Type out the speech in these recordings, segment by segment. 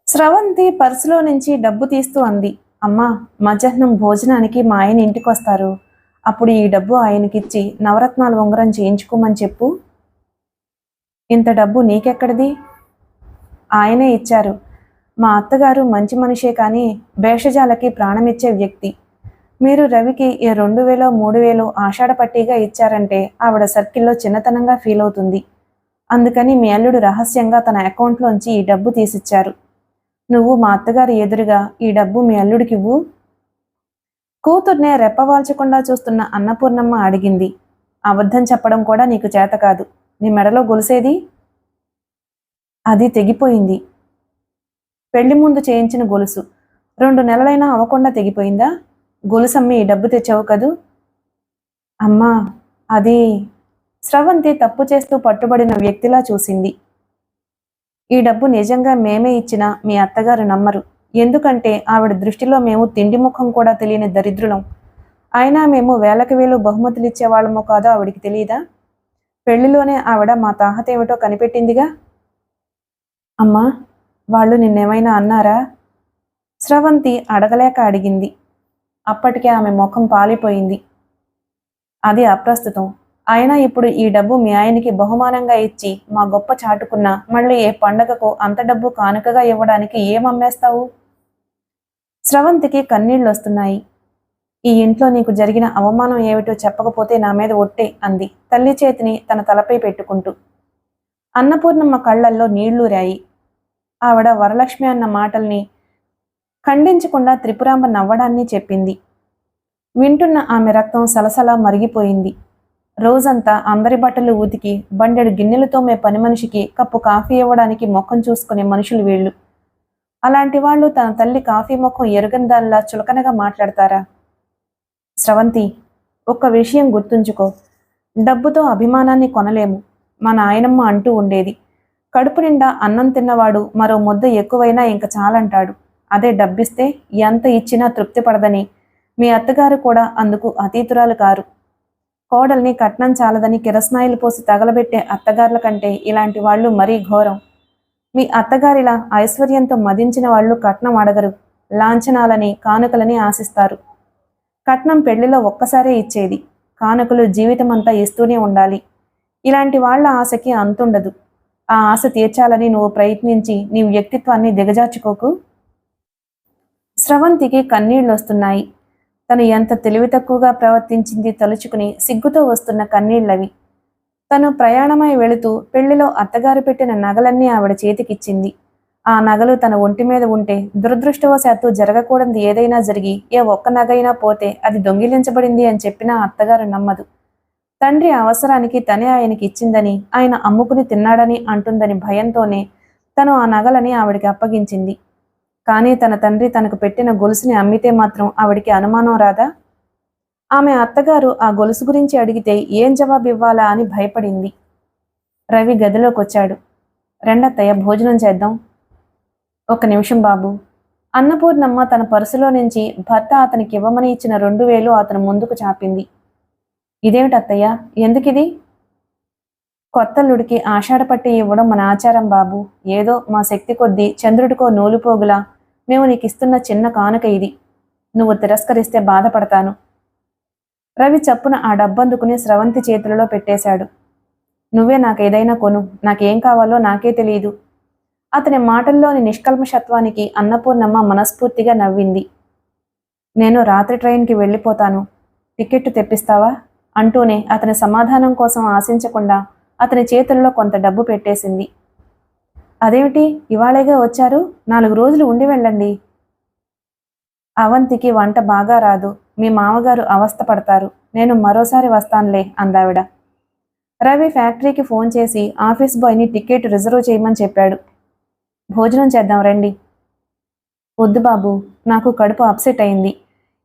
స్రవంతి పర్సులో నుంచి డబ్బు తీస్తూ అంది. అమ్మా, మధ్యాహ్నం భోజనానికి మా ఆయన ఇంటికొస్తారు. అప్పుడు ఈ డబ్బు ఆయనకిచ్చి నవరత్నాల ఉంగరం చేయించుకోమని చెప్పు. ఇంత డబ్బు నీకెక్కడిది? ఆయనే ఇచ్చారు. మా అత్తగారు మంచి మనిషే కానీ భేషజాలకి ప్రాణమిచ్చే వ్యక్తి. మీరు రవికి ఈ 2000 3000 ఆషాఢ పట్టీగా ఇచ్చారంటే ఆవిడ సర్కిల్లో చిన్నతనంగా ఫీల్ అవుతుంది. అందుకని మీ అల్లుడు రహస్యంగా తన అకౌంట్లోంచి ఈ డబ్బు తీసిచ్చారు. నువ్వు మా అత్తగారి ఎదురుగా ఈ డబ్బు మీ అల్లుడికివ్వు. కూతుర్నే రెప్పవాల్చకుండా చూస్తున్న అన్నపూర్ణమ్మ అడిగింది. అబద్ధం చెప్పడం కూడా నీకు చేత కాదు. నీ మెడలో గొలుసేది? అది తెగిపోయింది. పెళ్లి ముందు చేయించిన గొలుసు 2 నెలలైనా అవ్వకుండా తెగిపోయిందా? గొలుసమ్మి ఈ డబ్బు తెచ్చావు కదూ. అమ్మా, అది స్రవంతి తప్పు చేస్తూ పట్టుబడిన వ్యక్తిలా చూసింది. ఈ డబ్బు నిజంగా మేమే ఇచ్చినా మీ అత్తగారు నమ్మరు. ఎందుకంటే ఆవిడ దృష్టిలో మేము తిండి ముఖం కూడా తెలియని దరిద్రులం. అయినా మేము వేలకు వేలు బహుమతులు ఇచ్చేవాళ్ళమో కాదో ఆవిడికి తెలియదా? పెళ్లిలోనే ఆవిడ మా తాహతేమిటో కనిపెట్టిందిగా. అమ్మా, వాళ్ళు నిన్నేమైనా అన్నారా? స్రవంతి అడగలేక అడిగింది. అప్పటికే ఆమె ముఖం పాలిపోయింది. అది అప్రస్తుతం. అయినా ఇప్పుడు ఈ డబ్బు మీ ఆయనకి బహుమానంగా ఇచ్చి మా గొప్ప చాటుకున్నా మళ్ళీ ఏ పండగకు అంత డబ్బు కానుకగా ఇవ్వడానికి ఏమమ్మేస్తావు? స్రవంతికి కన్నీళ్లొస్తున్నాయి. ఈ ఇంట్లో నీకు జరిగిన అవమానం ఏమిటో చెప్పకపోతే నా మీద ఒట్టే అంది తల్లి చేతిని తన తలపై పెట్టుకుంటూ. అన్నపూర్ణమ్మ కళ్లల్లో నీళ్లూరాయి. ఆవిడ వరలక్ష్మి అన్న మాటల్ని ఖండించకుండా త్రిపురాంబ నవ్వడాన్ని చెప్పింది. వింటున్న ఆమె రక్తం సలసలా మరిగిపోయింది. రోజంతా అందరి బట్టలు ఉతికి బండెడు గిన్నెలతో మే పని మనిషికి కప్పు కాఫీ ఇవ్వడానికి మొఖం చూసుకునే మనుషులు వీళ్ళు. అలాంటి వాళ్ళు తన తల్లి కాఫీ ముఖం ఎరుగని దానిలా చులకనగా మాట్లాడతారా? స్రవంతి, ఒక్క విషయం గుర్తుంచుకో. డబ్బుతో అభిమానాన్ని కొనలేము. మా నాయనమ్మ అంటూ ఉండేది, కడుపు నిండా అన్నం తిన్నవాడు మరో ముద్ద ఎక్కువైనా ఇంక చాలంటాడు. అదే డబ్బిస్తే ఎంత ఇచ్చినా తృప్తి పడదని. మీ అత్తగారు కూడా అందుకు అతీతురాలు కారు. కోడల్ని కట్నం చాలదని కిరసనాయిలు పోసి తగలబెట్టే అత్తగారుల కంటే ఇలాంటి వాళ్ళు మరీ ఘోరం. మీ అత్తగారిలా ఐశ్వర్యంతో మదించిన వాళ్ళు కట్నం అడగరు. లాంఛనాలని కానుకలని ఆశిస్తారు. కట్నం పెళ్లిలో ఒక్కసారే ఇచ్చేది. కానుకలు జీవితమంతా ఇస్తూనే ఉండాలి. ఇలాంటి వాళ్ల ఆశకి అంతుండదు. ఆ ఆశ తీర్చాలని నువ్వు ప్రయత్నించి నీ వ్యక్తిత్వాన్ని దిగజార్చుకోకు. స్రవంతికి కన్నీళ్లొస్తున్నాయి. తను ఎంత తెలివి తక్కువగా ప్రవర్తించింది తలుచుకుని సిగ్గుతో వస్తున్న కన్నీళ్లవి. తను ప్రయాణమై వెళుతూ పెళ్లిలో అత్తగారు పెట్టిన నగలన్నీ ఆవిడ చేతికిచ్చింది. ఆ నగలు తన ఒంటి మీద ఉంటే దురదృష్టవశాత్తు జరగకూడదు ఏదైనా జరిగి ఏ ఒక్క నగైనా పోతే అది దొంగిలించబడింది అని చెప్పినా అత్తగారు నమ్మదు. తండ్రి అవసరానికి తనే ఆయనకి ఇచ్చిందని, ఆయన అమ్ముకుని తిన్నాడని అంటుందని భయంతోనే తను ఆ నగలని ఆవిడికి అప్పగించింది. కానీ తన తండ్రి తనకు పెట్టిన గొలుసుని అమ్మితే మాత్రం ఆవిడికి అనుమానం రాదా? ఆమె అత్తగారు ఆ గొలుసు గురించి అడిగితే ఏం జవాబు ఇవ్వాలా అని భయపడింది. రవి గదిలోకొచ్చాడు. రెండత్తయ్య, భోజనం చేద్దాం. ఒక్క నిమిషం బాబు. అన్నపూర్ణమ్మ తన పర్సులో నుంచి భర్త అతనికి ఇవ్వమని ఇచ్చిన 2000 అతను ముందుకు చాపింది. ఇదేమిటత్తయ్య, ఎందుకిది? కొత్తల్లుడికి ఆషాఢ పట్టి ఇవ్వడం మన ఆచారం బాబు. ఏదో మా శక్తి కొద్దీ చంద్రుడికో నూలుపోగులా మేము నీకిస్తున్న చిన్న కానుక ఇది. నువ్వు తిరస్కరిస్తే బాధపడతాను. రవి చప్పున ఆ డబ్బందుకుని స్రవంతి చేతులలో పెట్టేశాడు. నువ్వే నాకేదైనా కొను. నాకేం కావాలో నాకే తెలియదు. అతని మాటల్లోని నిష్కల్మషత్వానికి అన్నపూర్ణమ్మ మనస్ఫూర్తిగా నవ్వింది. నేను రాత్రి ట్రైన్కి వెళ్ళిపోతాను. టికెట్టు తెప్పిస్తావా అంటూనే అతని సమాధానం కోసం ఆశించకుండా అతని చేతుల్లో కొంత డబ్బు పెట్టేసింది. అదేమిటి, ఇవాళేగా వచ్చారు, 4 రోజులు ఉండి వెళ్ళండి. అవంతికి వంట బాగా రాదు. మీ మామగారు అవస్థ పడతారు. నేను మరోసారి వస్తానులే అందావిడ. రవి ఫ్యాక్టరీకి ఫోన్ చేసి ఆఫీస్ బాయ్ని టికెట్ రిజర్వ్ చేయమని చెప్పాడు. భోజనం చేద్దాం రండి. వద్దు బాబు, నాకు కడుపు అప్సెట్ అయింది.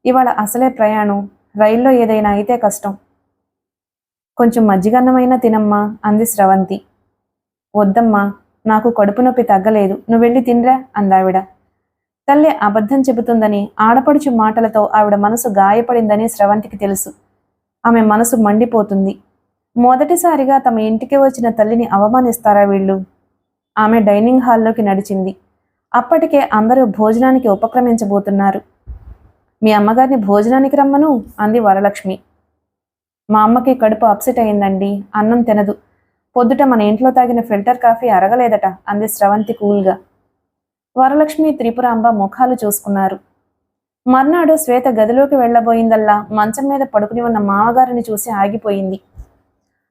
ఇవాళ అసలే ప్రయాణం. రైల్లో ఏదైనా అయితే కష్టం. కొంచెం మజ్జిగన్నమైనా తినమ్మా అంది స్రవంతి. వద్దమ్మా, నాకు కడుపు నొప్పి తగ్గలేదు. నువ్వు వెళ్ళి తినరా అందావిడ. తల్లి అబద్ధం చెబుతుందని, ఆడపడుచు మాటలతో ఆవిడ మనసు గాయపడిందని స్రవంతికి తెలుసు. ఆమె మనసు మండిపోతుంది. మొదటిసారిగా తమ ఇంటికి వచ్చిన తల్లిని అవమానిస్తారా వీళ్ళు? ఆమె డైనింగ్ హాల్లోకి నడిచింది. అప్పటికే అందరూ భోజనానికి ఉపక్రమించబోతున్నారు. మీ అమ్మగారిని భోజనానికి రమ్మను అంది వరలక్ష్మి. మా అమ్మకి కడుపు అప్సెట్ అయిందండి, అన్నం తినదు. పొద్దుట మన ఇంట్లో తాగిన ఫిల్టర్ కాఫీ అరగలేదట అంది స్రవంతి కూల్గా. వరలక్ష్మి త్రిపురాంబ ముఖాలు చూసుకున్నారు. మర్నాడు శ్వేత గదిలోకి వెళ్లబోయిందల్లా మంచం మీద పడుకుని ఉన్న మామగారిని చూసి ఆగిపోయింది.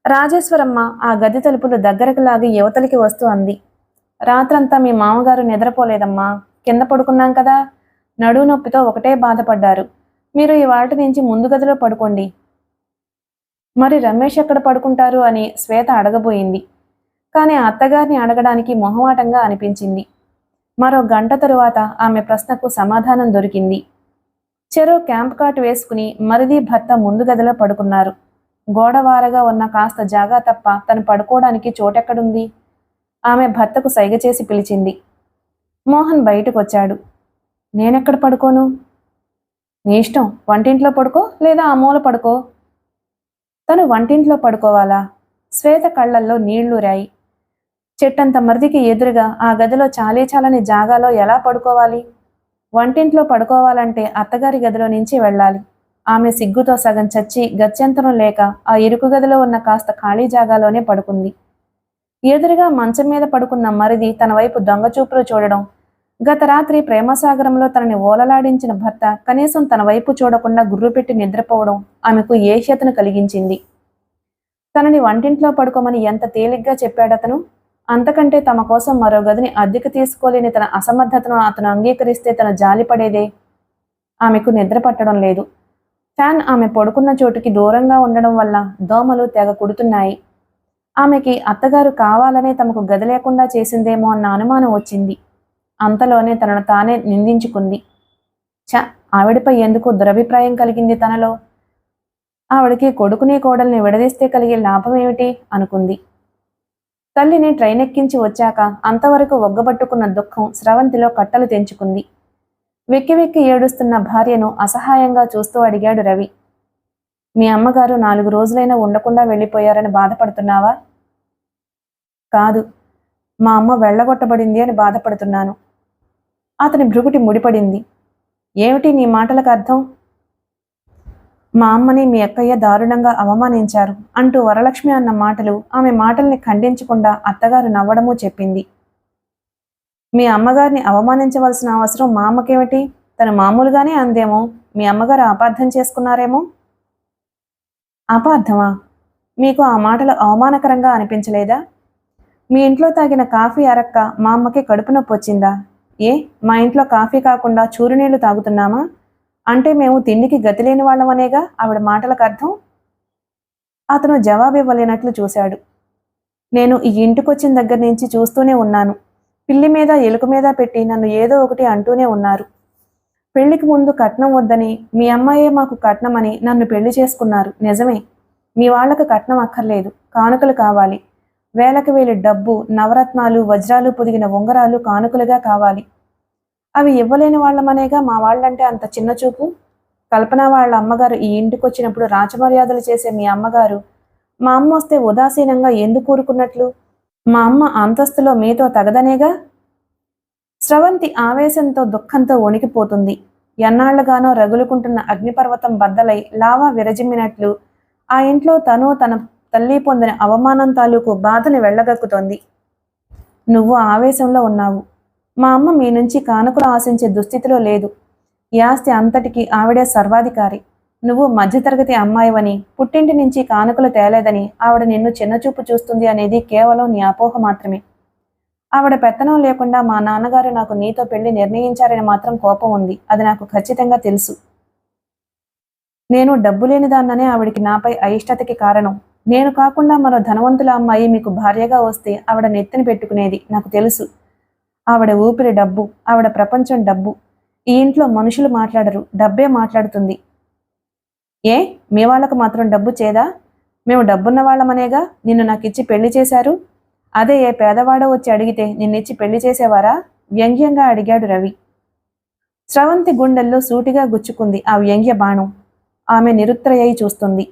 రాజేశ్వరమ్మ ఆ గది తలుపులు దగ్గరకు లాగి యువతలికి వస్తూ అంది. రాత్రంతా మీ మామగారు నిద్రపోలేదమ్మా, కింద పడుకున్నాం కదా, నడువు నొప్పితో ఒకటే బాధపడ్డారు. మీరు ఇవాల్టి నుంచి ముందు గదిలో పడుకోండి. మరి రమేష్ ఎక్కడ పడుకుంటారు అని శ్వేత అడగబోయింది. కానీ అత్తగారిని అడగడానికి మొహమాటంగా అనిపించింది. మరో గంట తరువాత ఆమె ప్రశ్నకు సమాధానం దొరికింది. చెరో క్యాంప్ కాట్ వేసుకుని మరిది భర్త ముందు గదిలో పడుకున్నారు. గోడవారగా ఉన్న కాస్త జాగా తప్ప తను పడుకోవడానికి చోటెక్కడుంది? ఆమె భర్తకు సైగ చేసి పిలిచింది. మోహన్ బయటకొచ్చాడు. నేనెక్కడ పడుకోను? నీ ఇష్టం, వంటింట్లో పడుకో లేదా ఆ మూల పడుకో. తను వంటింట్లో పడుకోవాలా? శ్వేత కళ్లల్లో నీళ్లూరాయి. చెట్టంత మరిదికి ఎదురుగా ఆ గదిలో చాలని జాగాలో ఎలా పడుకోవాలి? వంటింట్లో పడుకోవాలంటే అత్తగారి గదిలో నుంచి వెళ్ళాలి. ఆమె సిగ్గుతో సగం చచ్చి గత్యంతరం లేక ఆ ఇరుకు గదిలో ఉన్న కాస్త ఖాళీ జాగాలోనే పడుకుంది. ఎదురుగా మంచం మీద పడుకున్న మరిది తన వైపు దొంగచూపులు చూడడం, గత రాత్రి ప్రేమసాగరంలో తనని ఓలలాడించిన భర్త కనీసం తన వైపు చూడకుండా గుర్రుపెట్టి నిద్రపోవడం ఆమెకు ఏహ్యతను కలిగించింది. తనని వంటింట్లో పడుకోమని ఎంత తేలిగ్గా చెప్పాడతను. అంతకంటే తమ కోసం మరో గదిని అద్దెకు తీసుకోలేని తన అసమర్థతను అతను అంగీకరిస్తే తన జాలిపడేదే. ఆమెకు నిద్ర పట్టడం లేదు. ఫ్యాన్ ఆమె పడుకున్న చోటుకి దూరంగా ఉండడం వల్ల దోమలు తెగ కుడుతున్నాయి. ఆమెకి అత్తగారు కావాలనే తమకు గది లేకుండా చేసిందేమో అన్న అనుమానం వచ్చింది. అంతలోనే తనను తానే నిందించుకుంది. ఆవిడపై ఎందుకు దురభిప్రాయం కలిగింది తనలో? ఆవిడకి కొడుకుని కోడల్ని విడదీస్తే కలిగే లాభం ఏమిటి అనుకుంది. తల్లిని ట్రైన్ ఎక్కించి వచ్చాక అంతవరకు ఒగ్గబట్టుకున్న దుఃఖం స్రవంతిలో కట్టలు తెంచుకుంది. వెక్కి వెక్కి ఏడుస్తున్న భార్యను అసహాయంగా చూస్తూ అడిగాడు రవి. మీ అమ్మగారు 4 రోజులైనా ఉండకుండా వెళ్ళిపోయారని బాధపడుతున్నావా? కాదు, మా అమ్మ వెళ్ళగొట్టబడింది అని బాధపడుతున్నాను. అతని భృగుటి ముడిపడింది. ఏమిటి నీ మాటలకు అర్థం? మా అమ్మని మీ అక్కయ్య దారుణంగా అవమానించారు అంటూ వరలక్ష్మి అన్న మాటలు ఆమె మాటల్ని ఖండించకుండా అత్తగారు నవ్వడమూ చెప్పింది. మీ అమ్మగారిని అవమానించవలసిన అవసరం మా అమ్మకేమిటి? తను మామూలుగానే అందేమో, మీ అమ్మగారు అపార్థం చేసుకున్నారేమో. అపార్థమా? మీకు ఆ మాటలు అవమానకరంగా అనిపించలేదా? మీ ఇంట్లో తాగిన కాఫీ అరక్క మా అమ్మకి కడుపు నొప్పి వచ్చిందా? ఏ, మా ఇంట్లో కాఫీ కాకుండా చూరునీళ్లు తాగుతున్నామా? అంటే మేము తిండికి గతి లేని వాళ్ళమనేగా ఆవిడ మాటలకు అర్థం. అతను జవాబివ్వలేనట్లు చూశాడు. నేను ఈ ఇంటికొచ్చిన దగ్గర నుంచి చూస్తూనే ఉన్నాను. పిల్లి మీద ఎలుక మీద పెట్టి నన్ను ఏదో ఒకటి అంటూనే ఉన్నారు. పెళ్లికి ముందు కట్నం వద్దని, మీ అమ్మాయే మాకు కట్నమని నన్ను పెళ్లి చేసుకున్నారు. నిజమే, మీ వాళ్లకు కట్నం అక్కర్లేదు, కానుకలు కావాలి. వేలకు వేలు డబ్బు, నవరత్నాలు, వజ్రాలు పొదిగిన ఉంగరాలు కానుకలుగా కావాలి. అవి ఇవ్వలేని వాళ్లమనేగా మా వాళ్ళంటే అంత చిన్న చూపు. కల్పన వాళ్ళ అమ్మగారు ఈ ఇంటికొచ్చినప్పుడు రాచమర్యాదలు చేసే మీ అమ్మగారు మా అమ్మ వస్తే ఉదాసీనంగా ఎందుకు కూరుకున్నట్లు? మా అమ్మ అంతస్తులో మీతో తగదనేగా. స్రవంతి ఆవేశంతో దుఃఖంతో వణికిపోతుంది. ఎన్నాళ్లుగానో రగులుకుంటున్న అగ్నిపర్వతం బద్దలై లావా విరజిమ్మినట్లు ఆ ఇంట్లో తను తన తల్లి పొందిన అవమానం తాలూకు బాధని వెళ్ళగక్కుతోంది. నువ్వు ఆవేశంలో ఉన్నావు. మా అమ్మ మీ నుంచి కానుకలు ఆశించే దుస్థితిలో లేదు. ఈ ఆస్తి అంతటికి ఆవిడే సర్వాధికారి. నువ్వు మధ్యతరగతి అమ్మాయివని, పుట్టింటి నుంచి కానుకలు తేలేదని ఆవిడ నిన్ను చిన్నచూపు చూస్తుంది అనేది కేవలం నీ అపోహ మాత్రమే. ఆవిడ పెత్తనం లేకుండా మా నాన్నగారు నాకు నీతో పెళ్లి నిర్ణయించారని మాత్రం కోపం ఉంది. అది నాకు ఖచ్చితంగా తెలుసు. నేను డబ్బు లేనిదాన్ననే ఆవిడికి నాపై అయిష్టతకి కారణం. నేను కాకుండా మరో ధనవంతుల అమ్మాయి మీకు భార్యగా వస్తే ఆవిడ నెత్తిని పెట్టుకునేది నాకు తెలుసు. ఆవిడ ఊపిరి డబ్బు, ఆవిడ ప్రపంచం డబ్బు. ఈ ఇంట్లో మనుషులు మాట్లాడరు, డబ్బే మాట్లాడుతుంది. ఏ, మీ వాళ్ళకు మాత్రం డబ్బు చేదా? మేము డబ్బున్న వాళ్ళమనేగా నిన్ను నాకిచ్చి పెళ్లి చేశారు. అదే ఏ పేదవాడో వచ్చి అడిగితే నిన్నిచ్చి పెళ్లి చేసేవారా? వ్యంగ్యంగా అడిగాడు రవి. స్రవంతి గుండెల్లో సూటిగా గుచ్చుకుంది ఆ వ్యంగ్య బాణం. ఆమె నిరుత్తరయ్యి చూస్తుంది.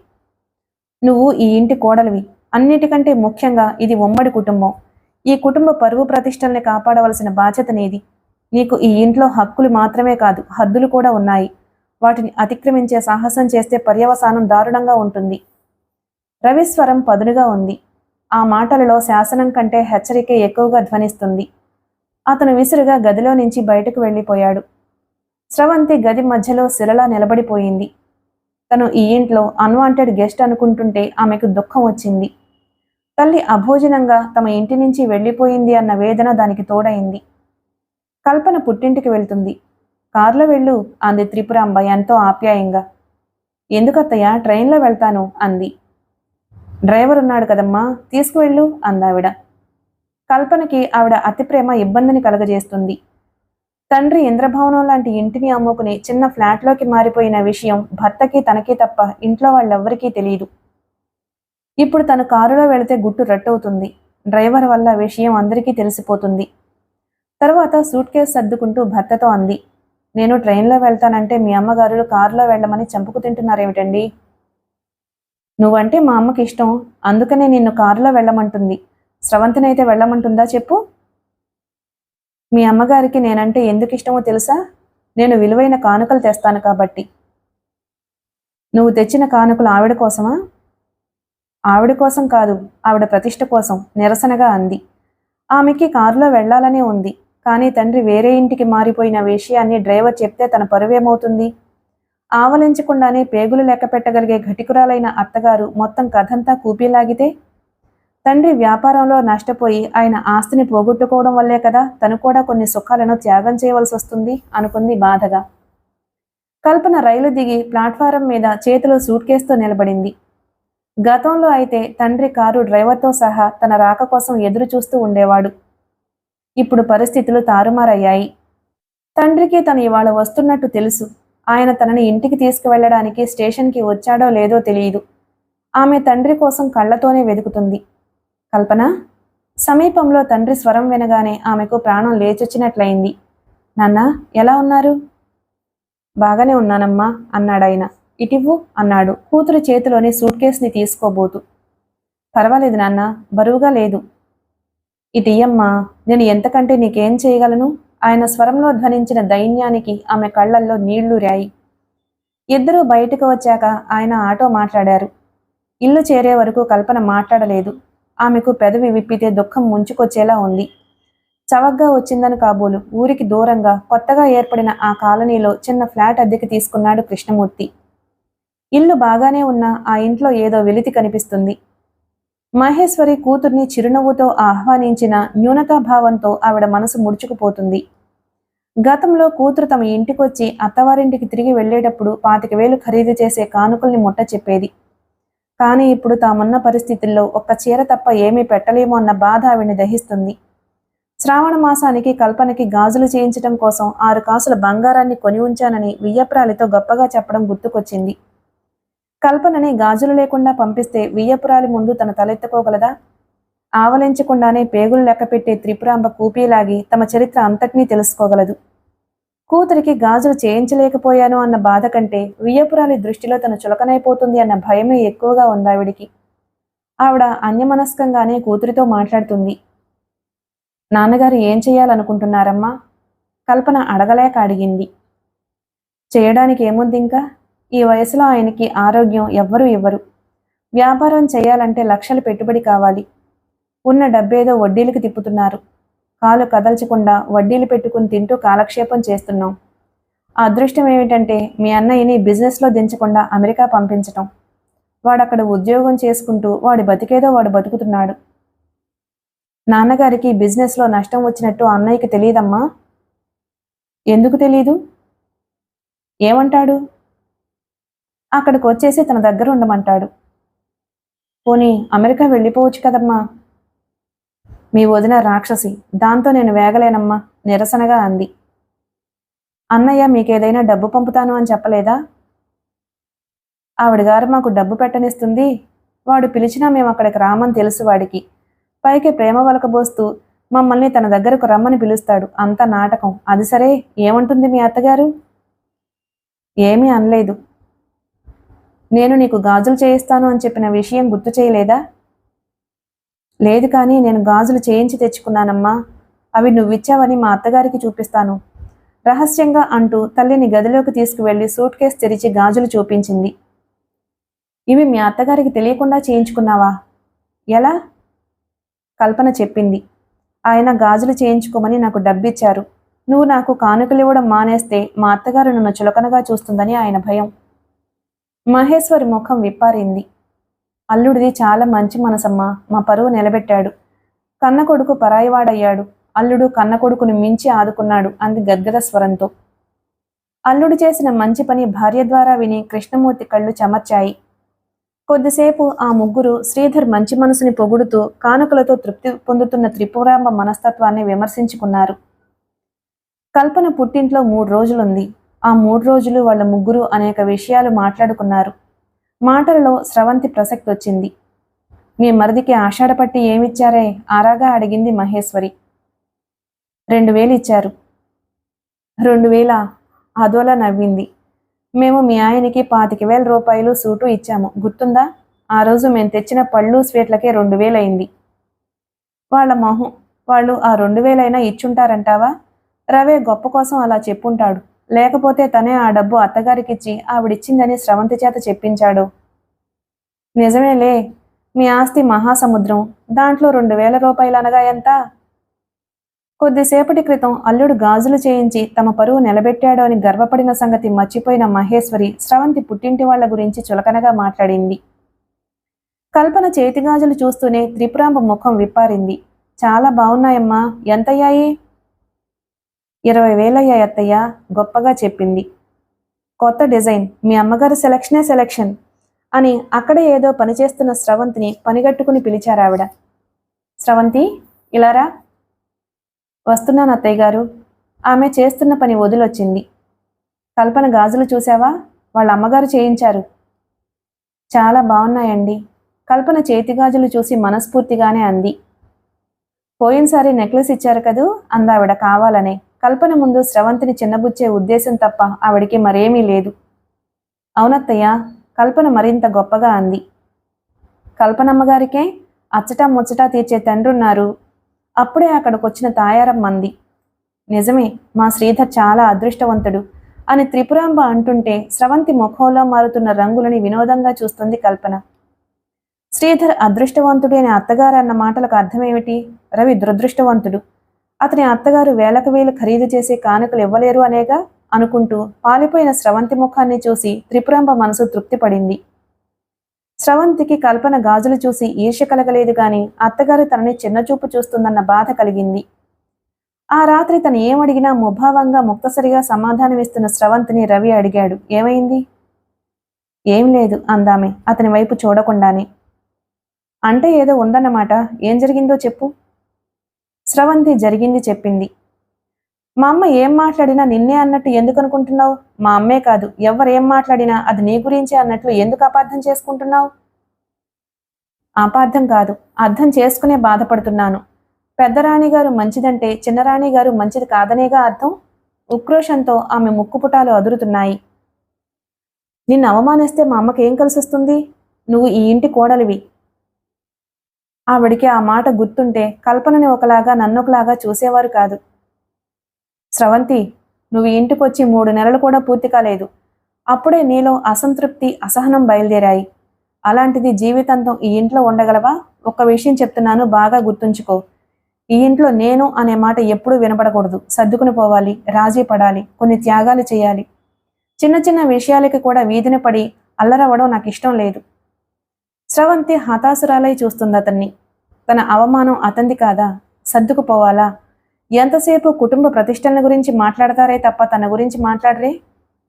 నువ్వు ఈ ఇంటి కోడలివి. అన్నిటికంటే ముఖ్యంగా ఇది ఉమ్మడి కుటుంబం. ఈ కుటుంబ పరువు ప్రతిష్టల్ని కాపాడవలసిన బాధ్యత నీది. నీకు ఈ ఇంట్లో హక్కులు మాత్రమే కాదు, హద్దులు కూడా ఉన్నాయి. వాటిని అతిక్రమించే సాహసం చేస్తే పర్యవసానం దారుణంగా ఉంటుంది. రవిస్వరం పదునుగా ఉంది. ఆ మాటలలో శాసనం కంటే హెచ్చరికే ఎక్కువగా ధ్వనిస్తుంది. అతను విసురుగా గదిలో నుంచి బయటకు వెళ్ళిపోయాడు. స్రవంతి గది మధ్యలో శిలలా నిలబడిపోయింది. తను ఈ ఇంట్లో అన్వాంటెడ్ గెస్ట్ అనుకుంటుంటే ఆమెకు దుఃఖం వచ్చింది. తల్లి అభోజనంగా తమ ఇంటి నుంచి వెళ్ళిపోయింది అన్న వేదన దానికి తోడైంది. కల్పన పుట్టింటికి వెళ్తుంది. కారులో వెళ్ళు అంది త్రిపురాంబ ఎంతో ఆప్యాయంగా. ఎందుకత్తయ్య, ట్రైన్లో వెళ్తాను అంది. డ్రైవర్ ఉన్నాడు కదమ్మా, తీసుకువెళ్ళు అందావిడ. కల్పనకి ఆవిడ అతి ప్రేమ ఇబ్బందిని కలగజేస్తుంది. తండ్రి ఇంద్రభవనం లాంటి ఇంటిని అమ్ముకుని చిన్న ఫ్లాట్లోకి మారిపోయిన విషయం భర్తకి తనకి తప్ప ఇంట్లో వాళ్ళెవ్వరికీ తెలియదు. ఇప్పుడు తను కారులో వెళితే గుట్టు రట్టవుతుంది. డ్రైవర్ వల్ల విషయం అందరికీ తెలిసిపోతుంది. తర్వాత సూట్ కేసు సర్దుకుంటూ భర్తతో అంది, నేను ట్రైన్లో వెళ్తానంటే మీ అమ్మగారు కారులో వెళ్ళమని చంపుకు తింటున్నారేమిటండి? నువ్వంటే మా అమ్మకి ఇష్టం, అందుకనే నిన్ను కారులో వెళ్ళమంటుంది. స్రవంతినైతే వెళ్ళమంటుందా చెప్పు? మీ అమ్మగారికి నేనంటే ఎందుకు ఇష్టమో తెలుసా? నేను విలువైన కానుకలు తెస్తాను కాబట్టి. నువ్వు తెచ్చిన కానుకలు ఆవిడ కోసమా? ఆవిడ కోసం కాదు, ఆవిడ ప్రతిష్ట కోసం నిరసనగా అంది. ఆమెకి కారులో వెళ్లాలనే ఉంది. కానీ తండ్రి వేరే ఇంటికి మారిపోయిన విషయాన్ని డ్రైవర్ చెప్తే తన పరువేమవుతుంది? ఆవలించకుండానే పేగులు లెక్క పెట్టగలిగే ఘటికురాలైన అత్తగారు మొత్తం కథంతా కూపీలాగితే? తండ్రి వ్యాపారంలో నష్టపోయి ఆయన ఆస్తిని పోగొట్టుకోవడం వల్లే కదా తను కూడా కొన్ని సుఖాలను త్యాగం చేయవలసి వస్తుంది అనుకుంది బాధగా. కల్పన రైలు దిగి ప్లాట్ఫారం మీద చేతిలో సూట్ కేసుతో నిలబడింది. గతంలో అయితే తండ్రి కారు డ్రైవర్తో సహా తన రాక కోసం ఎదురు చూస్తూ ఉండేవాడు. ఇప్పుడు పరిస్థితులు తారుమారయ్యాయి. తండ్రికి తను ఇవాళ వస్తున్నట్టు తెలుసు. ఆయన తనని ఇంటికి తీసుకువెళ్లడానికి స్టేషన్కి వచ్చాడో లేదో తెలియదు. ఆమె తండ్రి కోసం కళ్లతోనే వెతుకుతుంది. కల్పన. సమీపంలో తండ్రి స్వరం వినగానే ఆమెకు ప్రాణం లేచొచ్చినట్లయింది. నాన్న, ఎలా ఉన్నారు? బాగానే ఉన్నానమ్మా అన్నాడాయన. ఇటివ్వు అన్నాడు కూతురు చేతిలోని సూట్ కేసుని తీసుకోబోతూ. పర్వాలేదు నాన్న, బరువుగా లేదు. ఇటియ్యమ్మా, నేను ఎంతకంటే నీకేం చేయగలను? ఆయన స్వరంలో ధ్వనించిన దైన్యానికి ఆమె కళ్లల్లో నీళ్లూరాయి. ఇద్దరూ బయటకు వచ్చాక ఆయన ఆటో మాట్లాడారు. ఇల్లు చేరే వరకు కల్పన మాట్లాడలేదు. ఆమెకు పెదవి విప్పితే దుఃఖం ముంచుకొచ్చేలా ఉంది. చవగ్గా వచ్చిందని కాబోలు ఊరికి దూరంగా కొత్తగా ఏర్పడిన ఆ కాలనీలో చిన్న ఫ్లాట్ అద్దెకి తీసుకున్నాడు కృష్ణమూర్తి. ఇల్లు బాగానే ఉన్నా ఆ ఇంట్లో ఏదో వెలితి కనిపిస్తుంది. మహేశ్వరి కూతుర్ని చిరునవ్వుతో ఆహ్వానించిన న్యూనతాభావంతో ఆవిడ మనసు ముడుచుకుపోతుంది. గతంలో కూతురు తమ ఇంటికొచ్చి అత్తవారింటికి తిరిగి వెళ్లేటప్పుడు 25,000 ఖరీదు చేసే కానుకల్ని ముట్ట చెప్పేది. కానీ ఇప్పుడు తామున్న పరిస్థితుల్లో ఒక్క చీర తప్ప ఏమీ పెట్టలేమో అన్న బాధ ఆవిడ్ని దహిస్తుంది. శ్రావణ మాసానికి కల్పనకి గాజులు చేయించటం కోసం 6 కాసుల బంగారాన్ని కొని ఉంచానని వియ్యపురాలితో గొప్పగా చెప్పడం గుర్తుకొచ్చింది. కల్పనని గాజులు లేకుండా పంపిస్తే వియ్యపురాలి ముందు తన తలెత్తుకోగలదా? ఆవలించకుండానే పేగులు లెక్కపెట్టే త్రిపురాంబ కూపీలాగి తమ చరిత్ర అంతటినీ తెలుసుకోగలదు. కూతురికి గాజులు చేయించలేకపోయాను అన్న బాధ కంటే వియ్యపురాలి దృష్టిలో తను చులకనైపోతుంది అన్న భయమే ఎక్కువగా ఉందావిడికి. ఆవిడ అన్యమనస్కంగానే కూతురితో మాట్లాడుతుంది. నాన్నగారు ఏం చెయ్యాలనుకుంటున్నారమ్మా? కల్పన అడగలేక అడిగింది. చేయడానికి ఏముంది ఇంకా? ఈ వయసులో ఆయనకి ఆరోగ్యం ఎవ్వరూ ఇవ్వరు. వ్యాపారం చేయాలంటే లక్షలు పెట్టుబడి కావాలి. ఉన్న డబ్బేదో వడ్డీలకు తిప్పుతున్నారు. కాలు కదల్చకుండా వడ్డీలు పెట్టుకుని తింటూ కాలక్షేపం చేస్తున్నాం. ఆ అదృష్టం ఏమిటంటే మీ అన్నయ్యని బిజినెస్లో దించకుండా అమెరికా పంపించటం. వాడక్కడ ఉద్యోగం చేసుకుంటూ వాడి బతికేదో వాడు బతుకుతున్నాడు. నాన్నగారికి బిజినెస్లో నష్టం వచ్చినట్టు అన్నయ్యకి తెలియదమ్మా? ఎందుకు తెలీదు? ఏమంటాడు? అక్కడికి వచ్చేసి తన దగ్గర ఉండమంటాడు. పోనీ అమెరికా వెళ్ళిపోవచ్చు కదమ్మా. మీ వదిన రాక్షసి, దాంతో నేను వేగలేనమ్మా నిరసనగా అంది. అన్నయ్య మీకేదైనా డబ్బు పంపుతాను అని చెప్పలేదా? ఆవిడగారు మాకు డబ్బు పెట్టనిస్తుంది. వాడు పిలిచినా మేము అక్కడికి రామని తెలుసు వాడికి. పైకి ప్రేమ వలకబోస్తూ మమ్మల్ని తన దగ్గరకు రమ్మని పిలుస్తాడు. అంత నాటకం. అది సరే, ఏమంటుంది మీ అత్తగారు? ఏమీ అనలేదు. నేను నీకు గాజులు చేయిస్తాను అని చెప్పిన విషయం గుర్తు చేయలేదా? లేదు, కానీ నేను గాజులు చేయించి తెచ్చుకున్నానమ్మా. అవి నువ్విచ్చావని మా అత్తగారికి చూపిస్తాను రహస్యంగా అంటూ తల్లిని గదిలోకి తీసుకువెళ్లి సూట్ కేస్ తెరిచి గాజులు చూపించింది. ఇవి మీ అత్తగారికి తెలియకుండా చేయించుకున్నావా? ఎలా? కల్పన చెప్పింది. ఆయన గాజులు చేయించుకోమని నాకు డబ్బిచ్చారు. నువ్వు నాకు కానుకలివ్వడం మానేస్తే మా అత్తగారు నన్ను చులకనగా చూస్తుందని ఆయన భయం. మహేశ్వరి ముఖం విప్పారింది. అల్లుడిది చాలా మంచి మనసమ్మా, మా పరువు నిలబెట్టాడు. కన్న కొడుకు పరాయివాడయ్యాడు. అల్లుడు కన్న కొడుకును మించి ఆదుకున్నాడు అంది గద్గద స్వరంతో. అల్లుడు చేసిన మంచి పని భార్య ద్వారా విని కృష్ణమూర్తి కళ్ళు చెమర్చాయి. కొద్దిసేపు ఆ ముగ్గురు శ్రీధర్ మంచి మనసుని పొగుడుతూ కానుకలతో తృప్తి పొందుతున్న త్రిపురాంబ మనస్తత్వాన్ని విమర్శించుకున్నారు. కల్పన పుట్టింట్లో 3 రోజులుంది. ఆ 3 రోజులు వాళ్ళ ముగ్గురు అనేక విషయాలు మాట్లాడుకున్నారు. మాటలలో స్రవంతి ప్రసక్తి వచ్చింది. మీ మరిదికి ఆషాఢపట్టి ఏమిచ్చారే ఆరాగా అడిగింది మహేశ్వరి. 2000 ఇచ్చారు. 2000? అదోలా నవ్వింది. మేము మీ ఆయనకి 25,000 రూపాయలు సూటు ఇచ్చాము, గుర్తుందా? ఆ రోజు మేము తెచ్చిన పళ్ళు స్వీట్లకే 2000 అయింది. వాళ్ళ మొహం, వాళ్ళు ఆ 2000 అయినా ఇచ్చుంటారంటావా? రవే గొప్ప కోసం అలా చెప్పుంటాడు. లేకపోతే తనే ఆ డబ్బు అత్తగారికిచ్చి ఆవిడిచ్చిందని స్రవంతి చేత చెప్పించాడు. నిజమేలే, మీ ఆస్తి మహాసముద్రం, దాంట్లో 2000 రూపాయలు అనగా ఎంత? కొద్దిసేపటి క్రితం అల్లుడు గాజులు చేయించి తమ పరువు నిలబెట్టాడు అని గర్వపడిన సంగతి మర్చిపోయిన మహేశ్వరి స్రవంతి పుట్టింటి వాళ్ల గురించి చులకనగా మాట్లాడింది. కల్పన చేతిగాజులు చూస్తూనే త్రిపురాంబ ముఖం విప్పారింది. చాలా బాగున్నాయమ్మా, ఎంతయ్యాయి? 20,000 అయ్యాయి అత్తయ్య, గొప్పగా చెప్పింది. కొత్త డిజైన్, మీ అమ్మగారు సెలక్షనే సెలక్షన్ అని అక్కడే ఏదో పనిచేస్తున్న స్రవంతిని పనిగట్టుకుని పిలిచారావిడ. స్రవంతి, ఇలారా. వస్తున్నాను అత్తయ్య గారు. ఆమె చేస్తున్న పని వదిలొచ్చింది. కల్పన గాజులు చూశావా? వాళ్ళ అమ్మగారు చేయించారు. చాలా బాగున్నాయండి. కల్పన చేతిగాజులు చూసి మనస్ఫూర్తిగానే అంది. పోయినసారి నెక్లెస్ ఇచ్చారు కదూ అందావిడ కావాలనే. కల్పన ముందు స్రవంతిని చిన్నబుచ్చే ఉద్దేశం తప్ప ఆవిడికి మరేమీ లేదు. అవునత్తయ్య, కల్పన మరింత గొప్పగా అంది. కల్పనమ్మగారికే అచ్చటా ముచ్చటా తీర్చే తండ్రున్నారు. అప్పుడే అక్కడికొచ్చిన తాయారం మంది. నిజమే, మా శ్రీధర్ చాలా అదృష్టవంతుడు అని త్రిపురాంబ అంటుంటే స్రవంతి ముఖంలో మారుతున్న రంగులని వినోదంగా చూస్తుంది కల్పన. శ్రీధర్ అదృష్టవంతుడు అని అత్తగారు అన్న మాటలకు అర్థమేమిటి? రవి దురదృష్టవంతుడు. అతని అత్తగారు వేలకు వేలు ఖరీదు చేసే కానుకలు ఇవ్వలేరు అనేగా అనుకుంటూ పాలిపోయిన స్రవంతి ముఖాన్ని చూసి త్రిపురాంబ మనసు తృప్తిపడింది. స్రవంతికి కల్పన గాజులు చూసి ఈర్ష్య కలగలేదు గాని అత్తగారు తనని చిన్నచూపు చూస్తుందన్న బాధ కలిగింది. ఆ రాత్రి తను ఏమడిగినా ముభావంగా ముక్తసరిగా సమాధానమిస్తున్న స్రవంతిని రవి అడిగాడు, ఏమైంది? ఏం లేదు అందామె అతని వైపు చూడకుండానే. అంటే ఏదో ఉందన్నమాట, ఏం జరిగిందో చెప్పు. స్రవంతి జరిగింది చెప్పింది. మా అమ్మ ఏం మాట్లాడినా నిన్నే అన్నట్టు ఎందుకు అనుకుంటున్నావు? మా అమ్మే కాదు, ఎవరేం మాట్లాడినా అది నీ గురించే అన్నట్లు ఎందుకు అపార్థం చేసుకుంటున్నావు? అపార్థం కాదు, అర్థం చేసుకునే బాధపడుతున్నాను. పెద్దరాణిగారు మంచిదంటే చిన్నరాణిగారు మంచిది కాదనేగా అర్థం. ఉక్రోషంతో ఆమె ముక్కుపుటాలు అదురుతున్నాయి. నిన్ను అవమానిస్తే మా అమ్మకేం కలిసొస్తుంది? నువ్వు ఈ ఇంటి కోడలివి. ఆవిడికి ఆ మాట గుర్తుంటే కల్పనని ఒకలాగా నన్నొకలాగా చూసేవారు కాదు. స్రవంతి, నువ్వు ఇంటికొచ్చి 3 నెలలు కూడా పూర్తి కాలేదు. అప్పుడే నీలో అసంతృప్తి, అసహనం బయలుదేరాయి. అలాంటిది జీవితాంతం ఈ ఇంట్లో ఉండగలవా? ఒక్క విషయం చెప్తున్నాను, బాగా గుర్తుంచుకో. ఈ ఇంట్లో నేను అనే మాట ఎప్పుడూ వినపడకూడదు. సర్దుకుని పోవాలి, రాజీ పడాలి, కొన్ని త్యాగాలు చేయాలి. చిన్న చిన్న విషయాలకి కూడా వీధిన పడి అల్లరవడం నాకు ఇష్టం లేదు. స్రవంతి హతాసురాలై చూస్తుంది అతన్ని. తన అవమానం అతంది కాదా? సర్దుకుపోవాలా? ఎంతసేపు కుటుంబ ప్రతిష్టల గురించి మాట్లాడతారే తప్ప తన గురించి మాట్లాడరే?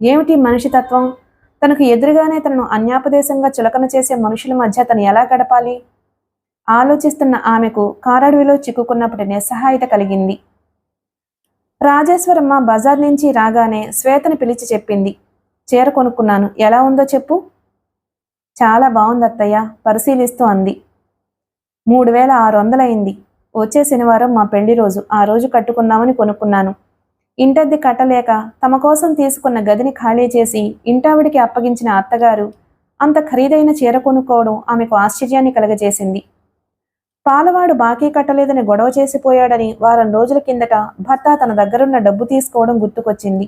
ఏమిటి మనిషి తత్వం? తనకు ఎదురుగానే తనను అన్యాపదేశంగా చులకన చేసే మనుషుల మధ్య తను ఎలా గడపాలి? ఆలోచిస్తున్న ఆమెకు కారడవిలో చిక్కుకున్నప్పటి నిస్సహాయత కలిగింది. రాజేశ్వరమ్మ బజార్ నుంచి రాగానే శ్వేతని పిలిచి చెప్పింది, చీర కొనుక్కున్నాను, ఎలా ఉందో చెప్పు. చాలా బాగుంది అత్తయ్య, పరిశీలిస్తూ అంది. 3600 అయింది. వచ్చే శనివారం మా పెళ్లి రోజు, ఆ రోజు కట్టుకుందామని కొనుక్కున్నాను. ఇంటద్దె కట్టలేక తమ కోసం తీసుకున్న గదిని ఖాళీ చేసి ఇంటావిడికి అప్పగించిన అత్తగారు అంత ఖరీదైన చీర కొనుక్కోవడం ఆమెకు ఆశ్చర్యాన్ని కలగజేసింది. పాలవాడు బాకీ కట్టలేదని గొడవ చేసిపోయాడని వారం రోజుల కిందట భర్త తన దగ్గరున్న డబ్బు తీసుకోవడం గుర్తుకొచ్చింది.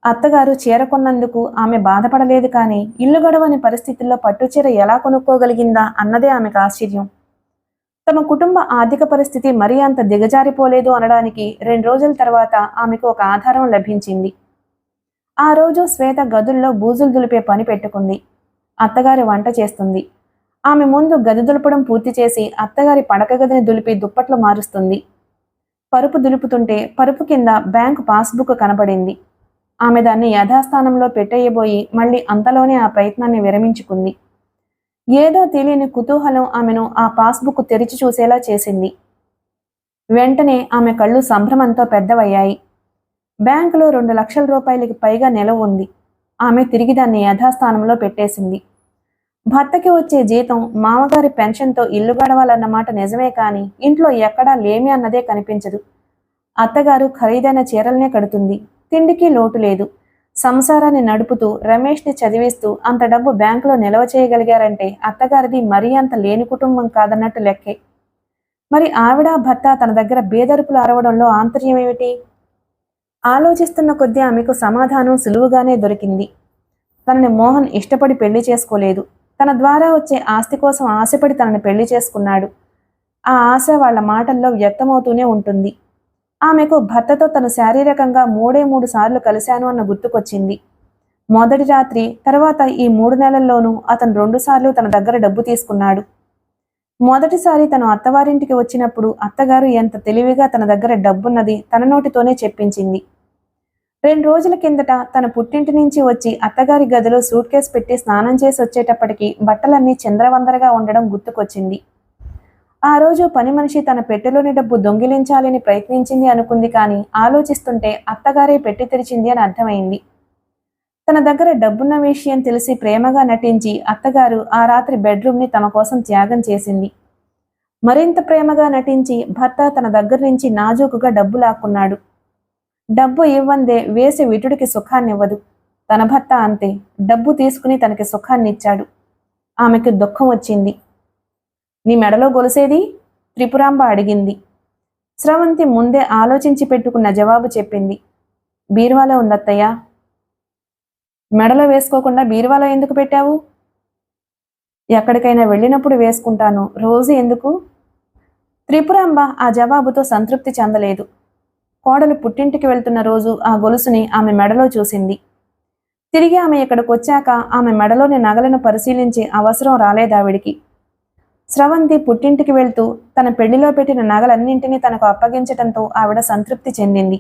అత్తగారు చీర కొన్నందుకు ఆమె బాధపడలేదు, కానీ ఇల్లు గడవని పరిస్థితుల్లో పట్టుచీర ఎలా కొనుక్కోగలిగిందా అన్నదే ఆమెకు ఆశ్చర్యం. తమ కుటుంబ ఆర్థిక పరిస్థితి మరీ అంత దిగజారిపోలేదు అనడానికి 2 రోజుల తర్వాత ఆమెకు ఒక ఆధారం లభించింది. ఆ రోజు శ్వేత గదుల్లో బూజులు దులిపే పని పెట్టుకుంది. అత్తగారి వంట చేస్తుంది. ఆమె ముందు గది దులపడం పూర్తి చేసి అత్తగారి పడక గదిని దులిపి దుప్పట్లు మారుస్తుంది. పరుపు దులుపుతుంటే పరుపు కింద బ్యాంకు పాస్బుక్ కనబడింది. ఆమె దాన్ని యథాస్థానంలో పెట్టేయబోయి మళ్ళీ అంతలోనే ఆ ప్రయత్నాన్ని విరమించుకుంది. ఏదో తెలియని కుతూహలం ఆమెను ఆ పాస్బుక్ తెరిచి చూసేలా చేసింది. వెంటనే ఆమె కళ్ళు సంభ్రమంతో పెద్దవయ్యాయి. బ్యాంకులో 2 లక్షల రూపాయలకి పైగా నిలవ ఉంది. ఆమె తిరిగి దాన్ని యథాస్థానంలో పెట్టేసింది. భర్తకి వచ్చే జీతం, మామగారి పెన్షన్తో ఇల్లు గడవాలన్నమాట నిజమే, కానీ ఇంట్లో ఎక్కడా లేమి అన్నదే కనిపించదు. అత్తగారు ఖరీదైన చీరలనే కడుతుంది. తిండికి లోటు లేదు. సంసారాన్ని నడుపుతూ రమేష్ని చదివిస్తూ అంత డబ్బు బ్యాంకులో నిల్వ చేయగలిగారంటే అత్తగారిది మరీ అంత లేని కుటుంబం కాదన్నట్టు లెక్కే. మరి ఆవిడ భర్త తన దగ్గర బేదరుపులు అరవడంలో ఆంతర్యం ఏమిటి? ఆలోచిస్తున్న కొద్దీ ఆమెకు సమాధానం సులువుగానే దొరికింది. తనని మోహన్ ఇష్టపడి పెళ్లి చేసుకోలేదు. తన ద్వారా వచ్చే ఆస్తి కోసం ఆశపడి తనని పెళ్లి చేసుకున్నాడు. ఆ ఆశ వాళ్ళ మాటల్లో వ్యక్తమవుతూనే ఉంటుంది. ఆమెకు భర్తతో తను శారీరకంగా 3 సార్లు కలిశాను అన్న గుర్తుకొచ్చింది. మొదటి రాత్రి, తర్వాత ఈ 3 నెలల్లోనూ అతను 2 సార్లు తన దగ్గర డబ్బు తీసుకున్నాడు. మొదటిసారి తను అత్తవారింటికి వచ్చినప్పుడు అత్తగారు ఎంత తెలివిగా తన దగ్గర డబ్బున్నది తన నోటితోనే చెప్పించింది. 2 రోజుల కిందట తన పుట్టింటి నుంచి వచ్చి అత్తగారి గదిలో సూట్ కేసు పెట్టి స్నానం చేసి వచ్చేటప్పటికి బట్టలన్నీ చిందరవందరగా ఉండడం గుర్తుకొచ్చింది. ఆ రోజు పని మనిషి తన పెట్టెలోని డబ్బు దొంగిలించాలని ప్రయత్నించింది అనుకుంది, కానీ ఆలోచిస్తుంటే అత్తగారే పెట్టి తెరిచింది అని అర్థమైంది. తన దగ్గర డబ్బున్న విషయం తెలిసి ప్రేమగా నటించి అత్తగారు ఆ రాత్రి బెడ్రూమ్ని తమ కోసం త్యాగం చేసింది. మరింత ప్రేమగా నటించి భర్త తన దగ్గర నుంచి నాజూకుగా డబ్బు లాక్కున్నాడు. డబ్బు ఇవ్వందే వేసి విటుడికి సుఖాన్నివ్వదు. తన భర్త అంతే, డబ్బు తీసుకుని తనకి సుఖాన్నిచ్చాడు. ఆమెకు దుఃఖం వచ్చింది. నీ మెడలో గొలుసేది? త్రిపురాంబ అడిగింది. స్రవంతి ముందే ఆలోచించి పెట్టుకున్న జవాబు చెప్పింది. బీరువాలో ఉందత్తయ్య. మెడలో వేసుకోకుండా బీరువాలో ఎందుకు పెట్టావు? ఎక్కడికైనా వెళ్ళినప్పుడు వేసుకుంటాను, రోజు ఎందుకు? త్రిపురాంబ ఆ జవాబుతో సంతృప్తి చెందలేదు. కోడలు పుట్టింటికి వెళ్తున్న రోజు ఆ గొలుసుని ఆమె మెడలో చూసింది. తిరిగి ఆమె ఇక్కడికి వచ్చాక ఆమె మెడలోని నగలను పరిశీలించే అవసరం రాలేదావిడికి. స్రవంతి పుట్టింటికి వెళ్తూ తన పెళ్లిలో పెట్టిన నగలన్నింటినీ తనకు అప్పగించటంతో ఆవిడ సంతృప్తి చెందింది.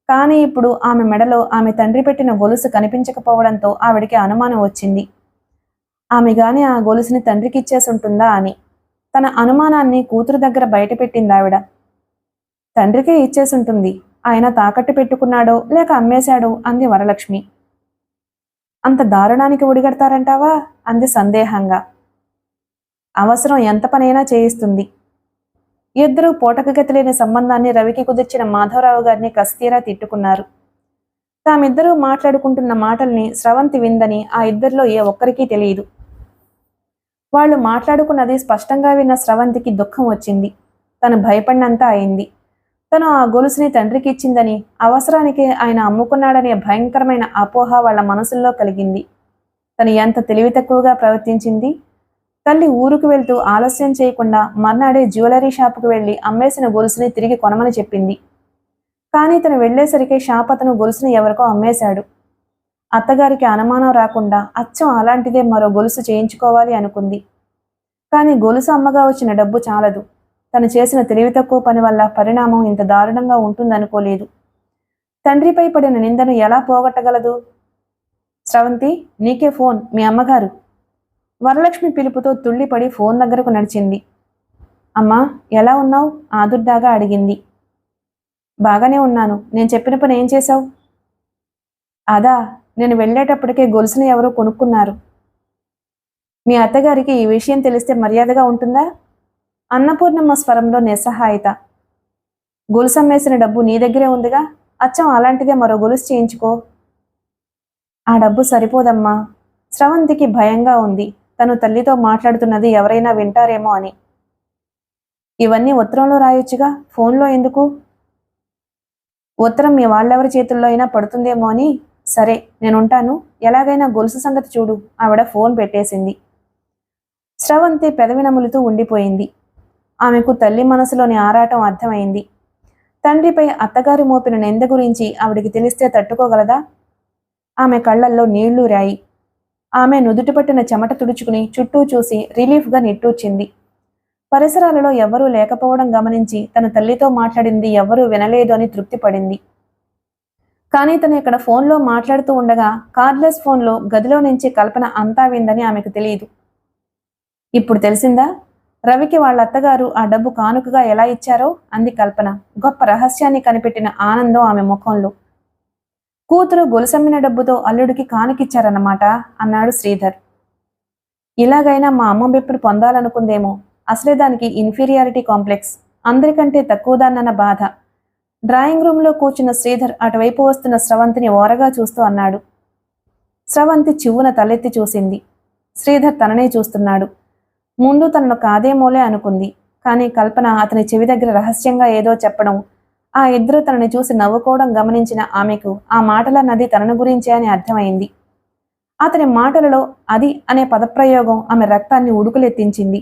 కానీ ఇప్పుడు ఆమె మెడలో ఆమె తండ్రి పెట్టిన గొలుసు కనిపించకపోవడంతో ఆవిడికి అనుమానం వచ్చింది. ఆమె గాని ఆ గొలుసుని తండ్రికి ఇచ్చేసుంటుందా అని. తన అనుమానాన్ని కూతురు దగ్గర బయటపెట్టిందావిడ. తండ్రికే ఇచ్చేసుంటుంది. ఆయన తాకట్టు పెట్టుకున్నాడో లేక అమ్మేశాడో అంది వరలక్ష్మి. అంత దారుణానికి ఒడిగడతారంటావా? అంది సందేహంగా. అవసరం ఎంత పనైనా చేయిస్తుంది. ఇద్దరూ పూటకగతిలేని సంబంధాన్ని రవికి కుదిర్చిన మాధవరావు గారిని కస్తీరా తిట్టుకున్నారు. తామిద్దరూ మాట్లాడుకుంటున్న మాటల్ని స్రవంతి విందని ఆ ఇద్దరిలో ఏ ఒక్కరికీ తెలియదు. వాళ్ళు మాట్లాడుకున్నది స్పష్టంగా విన్న స్రవంతికి దుఃఖం వచ్చింది. తను భయపడినంత అయింది. తను ఆ గొలుసుని తండ్రికి ఇచ్చిందని, అవసరానికి ఆయన అమ్ముకున్నాడనే భయంకరమైన అపోహ వాళ్ళ మనసుల్లో కలిగింది. తను ఎంత తెలివి తక్కువగా ప్రవర్తించింది. తల్లి ఊరుకు వెళ్తూ ఆలస్యం చేయకుండా మర్నాడే జ్యువెలరీ షాపుకు వెళ్లి అమ్మేసిన గొలుసుని తిరిగి కొనమని చెప్పింది. కానీ తను వెళ్లేసరికి షాప్ అతను గొలుసుని ఎవరికో అమ్మేశాడు. అత్తగారికి అనుమానం రాకుండా అచ్చం అలాంటిదే మరో గొలుసు చేయించుకోవాలి అనుకుంది. కానీ గొలుసు అమ్మగా వచ్చిన డబ్బు చాలదు. తను చేసిన తెలివి తక్కువ పని వల్ల పరిణామం ఇంత దారుణంగా ఉంటుందనుకోలేదు. తండ్రిపై పడిన నిందను ఎలా పోగొట్టగలదు? స్రవంతి, నీకే ఫోన్, మీ అమ్మగారు. వరలక్ష్మి పిలుపుతో తుళ్ళిపడి ఫోన్ దగ్గరకు నడిచింది. అమ్మా, ఎలా ఉన్నావు? ఆదుర్దాగా అడిగింది. బాగానే ఉన్నాను. నేను చెప్పిన పని ఏం చేశావు? అదా, నేను వెళ్ళేటప్పటికే గొలుసుని ఎవరో కొనుక్కున్నారు. మీ అత్తగారికి ఈ విషయం తెలిస్తే మర్యాదగా ఉంటుందా? అన్నపూర్ణమ్మ స్వరంలో నిస్సహాయత. గొలుసమ్మేసిన డబ్బు నీ దగ్గరే ఉందిగా, అచ్చం అలాంటిదే మరో గొలుసు చేయించుకో. ఆ డబ్బు సరిపోదమ్మా. స్రవంతికి భయంగా ఉంది. తను తల్లితో మాట్లాడుతున్నది ఎవరైనా వింటారేమో అని. ఇవన్నీ ఉత్తరంలో రాయొచ్చుగా, ఫోన్లో ఎందుకు? ఉత్తరం మీ వాళ్ళెవరి చేతుల్లో అయినా పడుతుందేమో అని. సరే, నేనుంటాను. ఎలాగైనా గొలుసు సంగతి చూడు. ఆవిడ ఫోన్ పెట్టేసింది. స్రవంతి పెదవి నములుతూ ఉండిపోయింది. ఆమెకు తల్లి మనసులోని ఆరాటం అర్థమైంది. తండ్రిపై అత్తగారు మోపిన నింద గురించి ఆవిడికి తెలిస్తే తట్టుకోగలదా? ఆమె కళ్లల్లో నీళ్లు రాయి. ఆమె నుదుటి పట్టిన చెమట తుడుచుకుని చుట్టూ చూసి రిలీఫ్గా నిట్టూర్చింది. పరిసరాలలో ఎవ్వరూ లేకపోవడం గమనించి తన తల్లితో మాట్లాడింది ఎవ్వరూ వినలేదు అని తృప్తి పడింది. కానీ తను ఇక్కడ ఫోన్లో మాట్లాడుతూ ఉండగా కార్డ్లెస్ ఫోన్లో గదిలో నుంచి కల్పన అంతా విందని ఆమెకు తెలియదు. ఇప్పుడు తెలిసిందా? రవికి వాళ్ళ అత్తగారు ఆ డబ్బు కానుకగా ఎలా ఇచ్చారో అంది కల్పన. గొప్ప రహస్యాన్ని కనిపెట్టిన ఆనందం ఆమె ముఖంలో. కూతురు గొలుసమ్మిన డబ్బుతో అల్లుడికి కానుకిచ్చారన్నమాట అన్నాడు శ్రీధర్. ఇలాగైనా మా అమ్మ మెప్పును పొందాలనుకుందేమో. అసలే దానికి ఇన్ఫీరియారిటీ కాంప్లెక్స్, అందరికంటే తక్కువదాన్నన్న బాధ. డ్రాయింగ్ రూమ్లో కూర్చున్న శ్రీధర్ అటువైపు వస్తున్న స్రవంతిని ఓరగా చూస్తూ అన్నాడు. స్రవంతి చివ్వున తలెత్తి చూసింది. శ్రీధర్ తననే చూస్తున్నాడు. ముందు తనను కాదేమోలే అనుకుంది. కానీ కల్పన అతని చెవి దగ్గర రహస్యంగా ఏదో చెప్పడం, ఆ ఇద్దరు తనని చూసి నవ్వుకోవడం గమనించిన ఆమెకు ఆ మాటలన్నది తనను గురించే అని అర్థమైంది. అతని మాటలలో అది అనే పదప్రయోగం ఆమె రక్తాన్ని ఉడుకులెత్తించింది.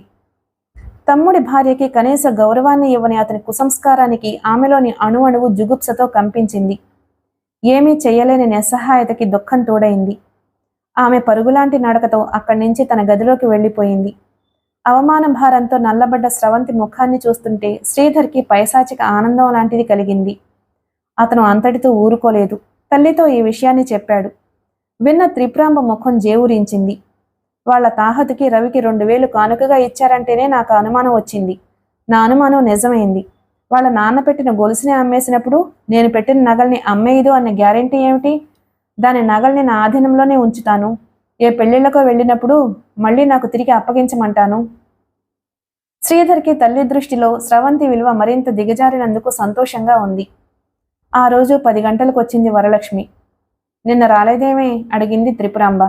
తమ్ముడి భార్యకి కనీస గౌరవాన్ని ఇవ్వని అతని కుసంస్కారానికి ఆమెలోని అణువణువు జుగుప్సతో కంపించింది. ఏమీ చెయ్యలేని నిస్సహాయతకి దుఃఖం తోడైంది. ఆమె పరుగులాంటి నడకతో అక్కడి నుంచి తన గదిలోకి వెళ్ళిపోయింది. అవమాన భారంతో నల్లబడ్డ స్రవంతి ముఖాన్ని చూస్తుంటే శ్రీధర్కి పైశాచిక ఆనందం లాంటిది కలిగింది. అతను అంతటితో ఊరుకోలేదు. తల్లితో ఈ విషయాన్ని చెప్పాడు. విన్న త్రిప్రాంబ ముఖం జేవురించింది. వాళ్ల తాహతుకి రవికి 2000 కానుకగా ఇచ్చారంటేనే నాకు అనుమానం వచ్చింది. నా అనుమానం నిజమైంది. వాళ్ళ నాన్న పెట్టిన గొలుసుని అమ్మేసినప్పుడు నేను పెట్టిన నగల్ని అమ్మేయదు అన్న గ్యారెంటీ ఏమిటి? దాని నగల్ని నా ఆధీనంలోనే ఉంచుతాను. ఏ పెళ్లిళ్లకో వెళ్ళినప్పుడు మళ్ళీ నాకు తిరిగి అప్పగించమంటాను. శ్రీధర్కి తల్లి దృష్టిలో స్రవంతి విలువ మరింత దిగజారినందుకు సంతోషంగా ఉంది. ఆ రోజు 10 గంటలకు వచ్చింది వరలక్ష్మి. నిన్న రాలేదేమే అడిగింది త్రిపురాంబ.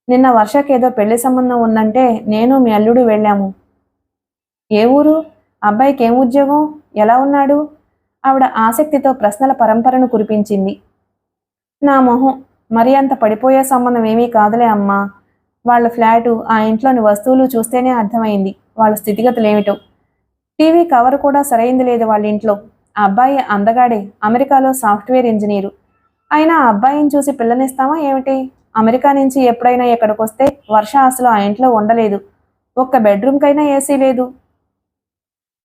నిన్న వర్షకేదో పెళ్లి సంబంధం ఉందంటే నేను మీ అల్లుడు వెళ్ళాము. ఏ ఊరు? అబ్బాయికి ఏం ఉద్యోగం? ఎలా ఉన్నాడు? ఆవిడ ఆసక్తితో ప్రశ్నల పరంపరను కురిపించింది. నా మొహం, మరి అంత పడిపోయే సంబంధం ఏమీ కాదులే అమ్మా. వాళ్ళ ఫ్లాటు, ఆ ఇంట్లోని వస్తువులు చూస్తేనే అర్థమైంది వాళ్ళ స్థితిగతులేమిటో. టీవీ కవర్ కూడా సరైంది లేదు వాళ్ళ ఇంట్లో. ఆ అబ్బాయి అందగాడే, అమెరికాలో సాఫ్ట్వేర్ ఇంజనీరు. అయినా ఆ అబ్బాయిని చూసి పిల్లనిస్తామా ఏమిటి? అమెరికా నుంచి ఎప్పుడైనా ఇక్కడికి వస్తే వర్ష అసలు ఆ ఇంట్లో ఉండలేదు. ఒక్క బెడ్రూమ్కైనా ఏసీ లేదు.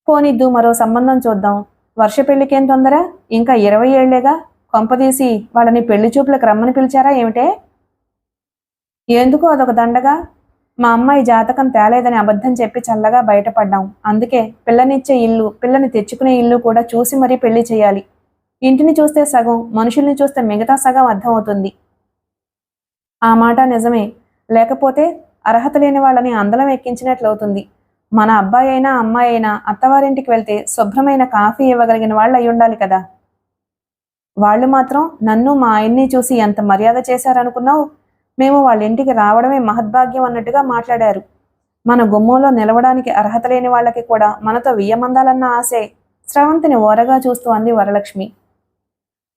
పోనిద్దు, మరో సంబంధం చూద్దాం. వర్ష పెళ్లికేం తొందర? ఇంకా 20 ఏళ్లేగా. కొంపదీసి వాళ్ళని పెళ్లి చూపులకు రమ్మని పిలిచారా ఏమిటే? ఎందుకు అదొక దండగా? మా అమ్మాయి జాతకం తేలేదని అబద్ధం చెప్పి చల్లగా బయటపడ్డాం. అందుకే పిల్లనిచ్చే ఇల్లు, పిల్లని తెచ్చుకునే ఇల్లు కూడా చూసి మరీ పెళ్లి చేయాలి. ఇంటిని చూస్తే సగం, మనుషుల్ని చూస్తే మిగతా సగం అర్థమవుతుంది. ఆ మాట నిజమే. లేకపోతే అర్హత లేని వాళ్ళని అందలం ఎక్కించినట్లవుతుంది. మన అబ్బాయి అయినా అమ్మాయి అయినా అత్తవారింటికి వెళ్తే శుభ్రమైన కాఫీ ఇవ్వగలిగిన వాళ్ళు అయి ఉండాలి కదా. వాళ్ళు మాత్రం నన్ను మా ఆయన్ని చూసి ఎంత మర్యాద చేశారనుకున్నావు? మేము వాళ్ళ ఇంటికి రావడమే మహద్భాగ్యం అన్నట్టుగా మాట్లాడారు. మన గుమ్మంలో నిలవడానికి అర్హత లేని వాళ్ళకి కూడా మనతో వియ్యమందాలన్న ఆశే. స్రవంతిని ఓరగా చూస్తూ అంది వరలక్ష్మి.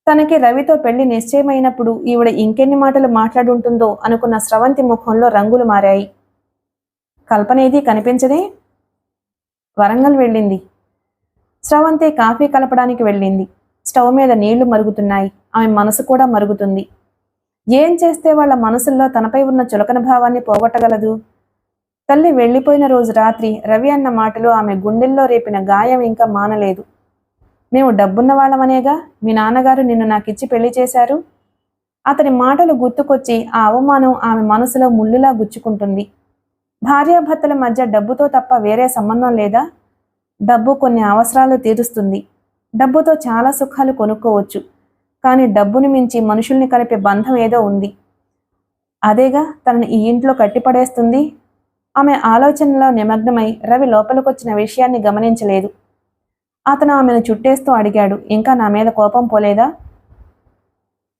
తనకి రవితో పెళ్లి నిశ్చయమైనప్పుడు ఈవిడ ఇంకెన్ని మాటలు మాట్లాడుంటుందో అనుకున్న స్రవంతి ముఖంలో రంగులు మారాయి. కల్పనేది కనిపించదే? వరంగల్ వెళ్ళింది. స్రవంతి కాఫీ కలపడానికి వెళ్ళింది. స్టవ్ మీద నీళ్లు మరుగుతున్నాయి. ఆమె మనసు కూడా మరుగుతుంది. ఏం చేస్తే వాళ్ళ మనసుల్లో తనపై ఉన్న చులకన భావాన్ని పోగొట్టగలదు? తల్లి వెళ్లిపోయిన రోజు రాత్రి రవి అన్న మాటలు ఆమె గుండెల్లో రేపిన గాయం ఇంకా మానలేదు. మేము డబ్బున్న వాళ్ళమనేగా మీ నాన్నగారు నిన్ను నాకిచ్చి పెళ్లి చేశారు. అతని మాటలు గుర్తుకొచ్చి ఆ అవమానం ఆమె మనసులో ముల్లులా గుచ్చుకుంటుంది. భార్యాభర్తల మధ్య డబ్బుతో తప్ప వేరే సంబంధం లేదా? డబ్బు కొన్ని అవసరాలు తీరుస్తుంది. డబ్బుతో చాలా సుఖాలు కొనుక్కోవచ్చు. కానీ డబ్బుని మించి మనుషుల్ని కలిపే బంధం ఏదో ఉంది. అదేగా తనని ఈ ఇంట్లో కట్టిపడేస్తుంది. ఆమె ఆలోచనలో నిమగ్నమై రవి లోపలికొచ్చిన విషయాన్ని గమనించలేదు. అతను ఆమెను చుట్టేస్తూ అడిగాడు, ఇంకా నా మీద కోపం పోలేదా?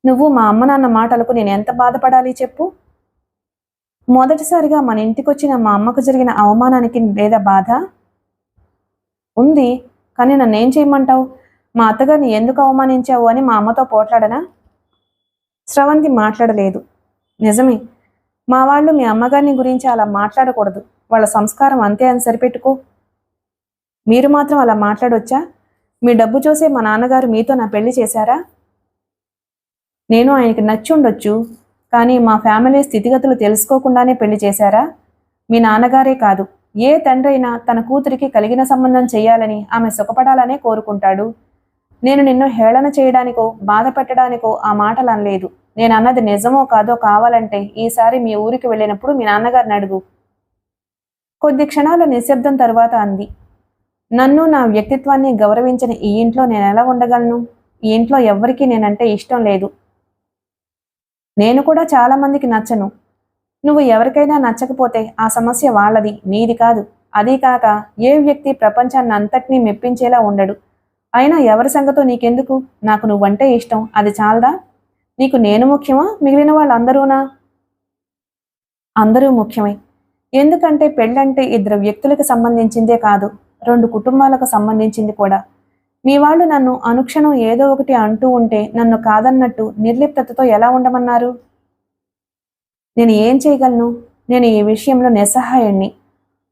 నువ్వు మా అమ్మ నాన్న మాటలకు నేను ఎంత బాధపడాలి చెప్పు? మొదటిసారిగా మన ఇంటికొచ్చిన మా అమ్మకు జరిగిన అవమానానికి లేదా బాధ? ఉంది, కానీ నన్నేం చేయమంటావు? మా అత్తగారిని ఎందుకు అవమానించావు అని మా అమ్మతో పోట్లాడనా? స్రవంతి మాట్లాడలేదు. నిజమే, మా వాళ్ళు మీ అమ్మగారిని గురించి అలా మాట్లాడకూడదు. వాళ్ళ సంస్కారం అంతే అని సరిపెట్టుకో. మీరు మాత్రం అలా మాట్లాడొచ్చా? మీ డబ్బు చూసే మా నాన్నగారు మీతో నా పెళ్లి చేశారా? నేను ఆయనకి నచ్చి ఉండొచ్చు, కానీ మా ఫ్యామిలీ స్థితిగతులు తెలుసుకోకుండానే పెళ్లి చేశారా? మీ నాన్నగారే కాదు, ఏ తండ్రి అయినా తన కూతురికి కలిగిన సంబంధం చేయాలని, ఆమె సుఖపడాలనే కోరుకుంటాడు. నేను నిన్ను హేళన చేయడానికో బాధ పెట్టడానికో ఆ మాటలు అనలేదు. నేను అన్నది నిజమో కాదో కావాలంటే ఈసారి మీ ఊరికి వెళ్ళినప్పుడు మీ నాన్నగారిని అడుగు. కొద్ది క్షణాల నిశ్శబ్దం తరువాత అంది. నన్ను నా వ్యక్తిత్వాన్ని గౌరవించని ఈ ఇంట్లో నేను ఎలా ఉండగలను? ఈ ఇంట్లో ఎవ్వరికీ నేనంటే ఇష్టం లేదు. నేను కూడా చాలా మందికి నచ్చను. నువ్వు ఎవరికైనా నచ్చకపోతే ఆ సమస్య వాళ్ళది, నీది కాదు. అదీ కాక ఏ వ్యక్తి ప్రపంచాన్ని అంతటినీ మెప్పించేలా ఉండడు. అయినా ఎవరి సంగతో నీకెందుకు? నాకు నువ్వంటే ఇష్టం, అది చాలదా? నీకు నేను ముఖ్యమా, మిగిలిన వాళ్ళందరూనా? అందరూ ముఖ్యమే. ఎందుకంటే పెళ్ళంటే ఇద్దరు వ్యక్తులకు సంబంధించిందే కాదు, రెండు కుటుంబాలకు సంబంధించింది కూడా. మీ వాళ్ళు నన్ను అనుక్షణం ఏదో ఒకటి అంటూ ఉంటే నన్ను కాదన్నట్టు నిర్లిప్తతతో ఎలా ఉండమన్నారు? నేను ఏం చేయగలను? నేను ఈ విషయంలో నిస్సహాయుణ్ణి.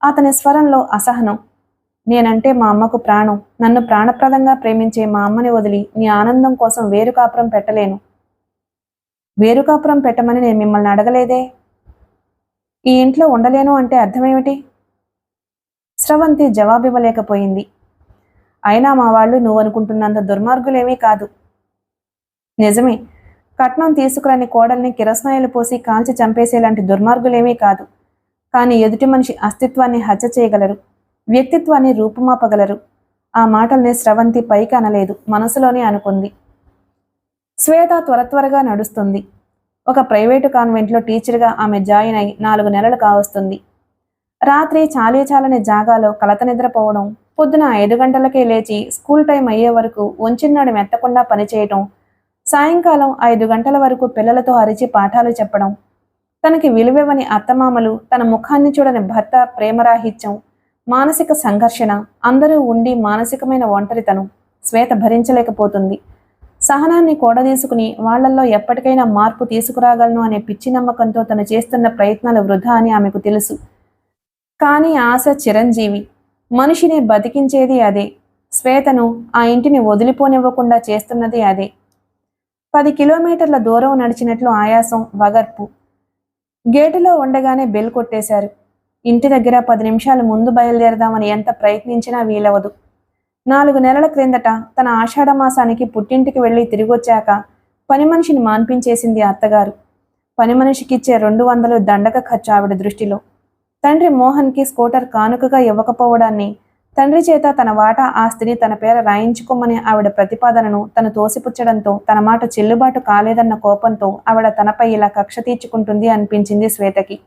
అతని స్వరంలో అసహనం. నేనంటే మా అమ్మకు ప్రాణం. నన్ను ప్రాణప్రదంగా ప్రేమించే మా అమ్మని వదిలి నీ ఆనందం కోసం వేరు కాపురం పెట్టలేను. వేరు కాపురం పెట్టమని నేను మిమ్మల్ని అడగలేదే. ఈ ఇంట్లో ఉండలేను అంటే అర్థమేమిటి? స్రవంతి జవాబివ్వలేకపోయింది. అయినా మా వాళ్ళు నువ్వనుకుంటున్నంత దుర్మార్గులేమీ కాదు. నిజమే, కట్నం తీసుకురాని కోడల్ని కిరసనాయిలు పోసి కాల్చి చంపేసేలాంటి దుర్మార్గులేమీ కాదు. కానీ ఎదుటి మనిషి అస్తిత్వాన్ని హత్య చేయగలరు, వ్యక్తిత్వాన్ని రూపుమాపగలరు. ఆ మాటల్ని స్రవంతి పైకి అనలేదు, మనసులోనే అనుకుంది. శ్వేత త్వరగా నడుస్తుంది. ఒక ప్రైవేటు కాన్వెంట్లో టీచర్గా ఆమె జాయిన్ అయి 4 నెలలు కావస్తుంది. రాత్రి చాలని జాగాలో కలత నిద్రపోవడం, పొద్దున 5 గంటలకే లేచి స్కూల్ టైం అయ్యే వరకు వంచినాడు మెత్తకుండా పనిచేయటం, సాయంకాలం 5 గంటల వరకు పిల్లలతో అరిచి పాఠాలు చెప్పడం, తనకి విలువివ్వని అత్తమామలు, తన ముఖాన్ని చూడని భర్త ప్రేమరాహిత్యం, మానసిక సంఘర్షణ, అందరూ ఉండి మానసికమైన ఒంటరితనం శ్వేత భరించలేకపోతుంది. సహనాన్ని కూడదీసుకుని వాళ్లల్లో ఎప్పటికైనా మార్పు తీసుకురాగలను అనే పిచ్చి నమ్మకంతో తను చేస్తున్న ప్రయత్నాలు వృధా అని ఆమెకు తెలుసు. కానీ ఆశ చిరంజీవి, మనిషిని బతికించేది అదే. శ్వేతను ఆ ఇంటిని వదిలిపోనివ్వకుండా చేస్తున్నది అదే. 10 కిలోమీటర్ల దూరం నడిచినట్లు ఆయాసం, వగర్పు. గేటులో ఉండగానే బెల్ కొట్టేశారు. ఇంటి దగ్గర 10 నిమిషాలు ముందు బయలుదేరదామని ఎంత ప్రయత్నించినా వీలవదు. 4 నెలల క్రిందట తన ఆషాఢమాసానికి పుట్టింటికి వెళ్ళి తిరిగొచ్చాక పని మనిషిని మాన్పించేసింది అత్తగారు. పని మనిషికిచ్చే 200 దండక ఖర్చు ఆవిడ దృష్టిలో. తండ్రి మోహన్కి స్కూటర్ కానుకగా ఇవ్వకపోవడాన్ని, తండ్రి చేత తన వాటా ఆస్తిని తన పేర రాయించుకోమని ఆవిడ ప్రతిపాదనను తను తోసిపుచ్చడంతో తన మాట చెల్లుబాటు కాలేదన్న కోపంతో ఆవిడ తనపై ఇలా కక్ష తీర్చుకుంటుంది అనిపించింది శ్వేతకి.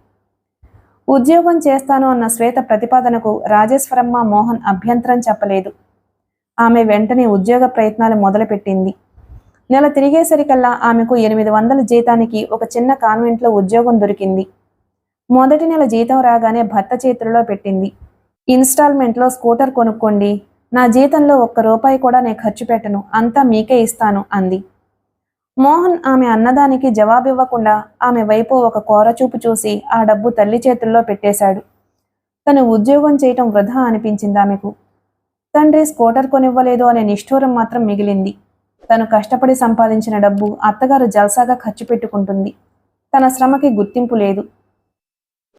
ఉద్యోగం చేస్తాను అన్న శ్వేత ప్రతిపాదనకు రాజేశ్వరమ్మ, మోహన్ అభ్యంతరం చెప్పలేదు. ఆమె వెంటనే ఉద్యోగ ప్రయత్నాలు మొదలుపెట్టింది. నెల తిరిగేసరికల్లా ఆమెకు 800 జీతానికి ఒక చిన్న కాన్వెంట్లో ఉద్యోగం దొరికింది. మొదటి నెల జీతం రాగానే భర్త చేతుల్లో పెట్టింది. ఇన్స్టాల్మెంట్లో స్కూటర్ కొనుక్కోండి, నా జీతంలో ₹1 కూడా నేను ఖర్చు పెట్టను, అంతా మీకే ఇస్తాను అంది. మోహన్ ఆమె అన్నదానికి జవాబివ్వకుండా ఆమె వైపు ఒక కోరచూపు చూసి ఆ డబ్బు తల్లి చేతుల్లో పెట్టేశాడు. తను ఉద్యోగం చేయటం వృధా అనిపించింది ఆమెకు. తండ్రి స్కూటర్ కొనివ్వలేదు అనే నిష్ఠూరం మాత్రం మిగిలింది. తను కష్టపడి సంపాదించిన డబ్బు అత్తగారు జల్సాగా ఖర్చు పెట్టుకుంటుంది. తన శ్రమకి గుర్తింపు లేదు.